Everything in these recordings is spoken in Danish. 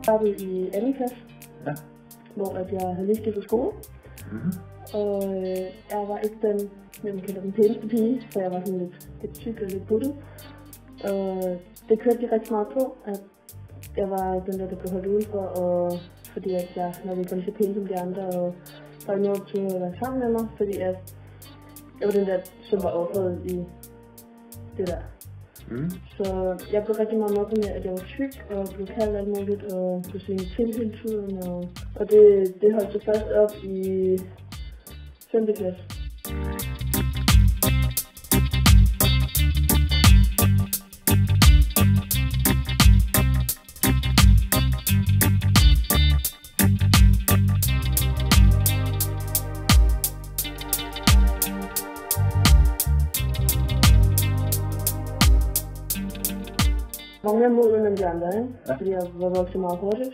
startede i 2. klasse, ja. hvor jeg havde lige skiftet skole. Og jeg var ikke den, jeg kalder den pæneste pige, så jeg var sådan lidt tyk og lidt buttet. Og det kørte de rigtig meget på, at jeg var den der blev holdt udenfor, og fordi at jeg nok ikke var lige så pæn som de andre, og der var ikke noget til at være sammen med mig, fordi at jeg var den der, som var offeret i det der. Så jeg blev rigtig meget mobbet med, at jeg var tyk, og blev kaldt alt muligt, og blev svinget til hele tiden, og det holdt sig først op i 5. klasse. Jeg var mere moden end de andre, ikke? Ja. Fordi jeg var vokset meget hurtigt,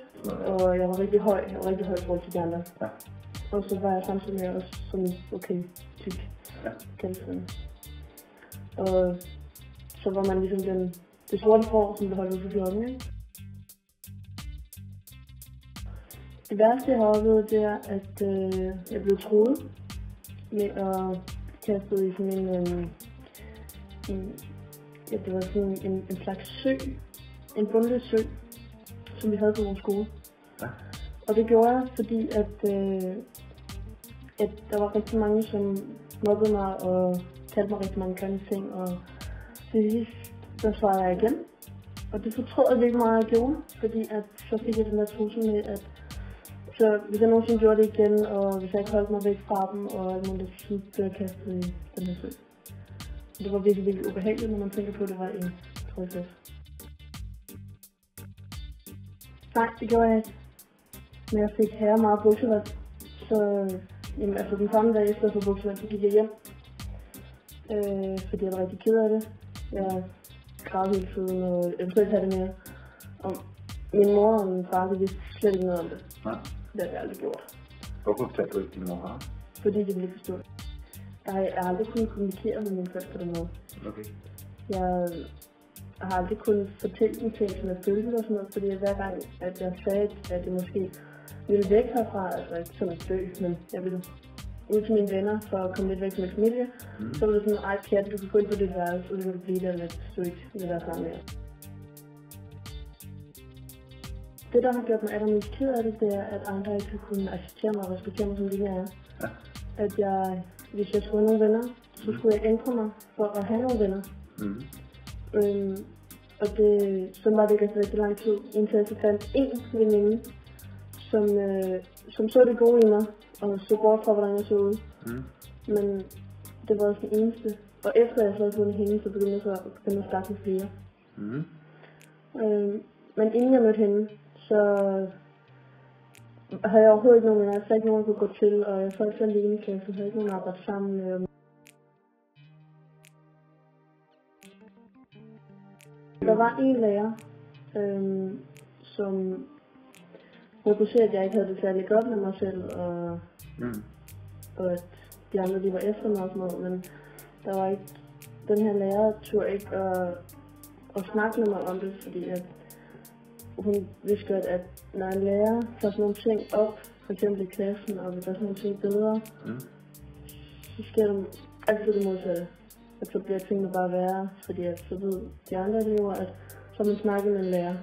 og jeg var rigtig høj. Jeg var rigtig høj i forhold til de andre. Ja. Og så var jeg samtidig med også sådan okay tyk, Ja. kaldt. Og så var man ligesom det sorte får, som blev holdt ud for flokken, ikke? Det værste, jeg har oplevet, det er, at jeg blev truet med at kaste i sådan det var sådan en slags sø, en bundløs sø, som vi havde på vores skole. Ja. Og det gjorde jeg, fordi at der var rigtig mange, som mobbede mig og kaldte mig rigtig mange grimme ting, og til sidst, der svarede jeg igen. Og det fortrød jeg virkelig meget, jeg gjorde, fordi at så fik jeg den der trussel med, at så hvis jeg nogensinde gjorde det igen, og hvis jeg ikke holdt mig væk fra dem, og alt muligt, så blev jeg kastet i den her sø. Det var virkelig, virkelig ubehageligt, når man tænker på, at det var i 3. klasse. Nej, det gjorde jeg ikke. Men jeg fik herre meget buksevand. Så den samme dag efter for buksevand, så gik jeg hjem. Fordi jeg var rigtig ked af det. Jeg græd hele tiden, og jeg ville ikke have det mere. Og min mor og min far, de vidste slet ikke noget om det. Nej. Det har jeg aldrig gjort. Hvorfor fortalte du ikke din mor og far? Fordi de ville ikke forstå det. Jeg har aldrig kunnet kommunikere med mine forældre på den måde. Okay. Jeg har aldrig kunnet fortælle dem ting, som jeg følte og sådan noget, fordi hver gang, at jeg sagde, at jeg måske ville væk herfra, altså ikke som en dø, men jeg ville ud til mine venner for at komme lidt væk fra min familie, så var det sådan, ej pjat, du kan gå ind på dit værelse, og du kan blive der lidt, så du ikke vil være sammen med jer. Det, der har gjort mig allermest ked af det, er, at andre ikke har kunnet acceptere mig og respektere mig, som lige er. Ja. At jeg, hvis jeg skulle have nogle venner, så skulle jeg ændre mig for at have nogle venner. Og så var det ikke rigtig lang tid, indtil jeg så fandt en veninde, som så det gode i mig, og så bort fra, hvordan jeg så ud. Men det var også den eneste. Og efter jeg så havde fundet hende, så begyndte jeg så at starte med flere. Men inden jeg mødte hende, så havde jeg overhovedet ikke nogen venner. Jeg havde ikke nogen, jeg kunne gå til, og jeg faldt selv alene, så jeg havde ikke nogen at arbejde sammen med. Der var en lærer, som jeg kunne se, at jeg ikke havde det særlig godt med mig selv, og at de andre de var efter mig og sådan noget, men der var ikke, den her lærer turde ikke at snakke med mig om det, fordi at hun vidste godt, at når en lærer tager sådan nogle ting op, for eksempel i klassen, og vil gøre sådan nogle ting bedre, så sker der altid det modsatte. At så bliver tingene bare værre, fordi at så ved de andre elever, at så har man snakket med en lærer.